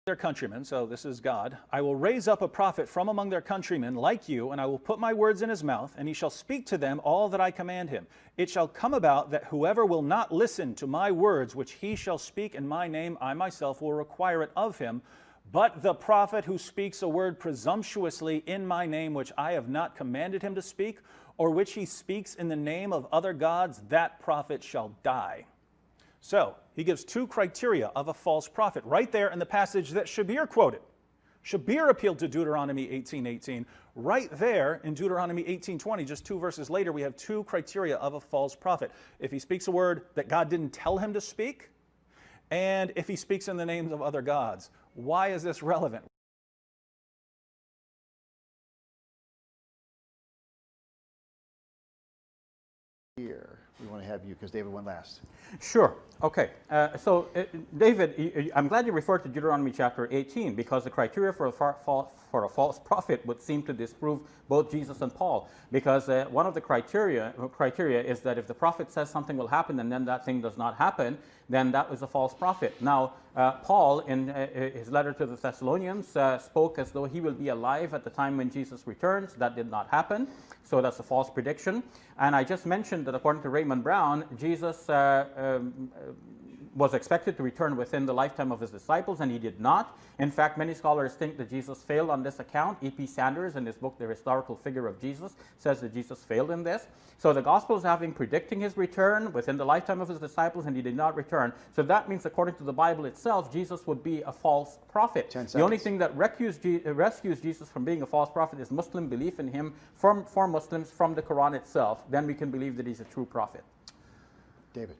their countrymen, so this is God, I will raise up a prophet from among their countrymen like you, and I will put my words in his mouth, and he shall speak to them all that I command him. It shall come about that whoever will not listen to my words which he shall speak in my name, I myself will require it of him. But the prophet who speaks a word presumptuously in my name which I have not commanded him to speak, or which he speaks in the name of other gods, that prophet shall die. So, he gives two criteria of a false prophet right there in the passage that Shabir quoted. Shabir appealed to Deuteronomy 18:18. Right there in Deuteronomy 18:20, just 2 verses later, we have two criteria of a false prophet. If he speaks a word that God didn't tell him to speak, and if he speaks in the names of other gods. Why is this relevant? Here, we want to have you, because David went last. Sure. Okay. David, I'm glad you referred to Deuteronomy chapter 18, because the criteria for a false prophet would seem to disprove both Jesus and Paul. Because one of the criteria is that if the prophet says something will happen and then that thing does not happen, then that was a false prophet. Now, Paul, in his letter to the Thessalonians, spoke as though he will be alive at the time when Jesus returns. That did not happen. So that's a false prediction. And I just mentioned that according to Raymond Brown, Jesus was expected to return within the lifetime of his disciples, and he did not. In fact, many scholars think that Jesus failed on this account. E.P. Sanders, in his book, The Historical Figure of Jesus, says that Jesus failed in this. So the Gospels have him predicting his return within the lifetime of his disciples, and he did not return. So that means, according to the Bible itself, Jesus would be a false prophet. The only thing that rescues Jesus from being a false prophet is Muslim belief in him for Muslims from the Quran itself. Then we can believe that he's a true prophet. David.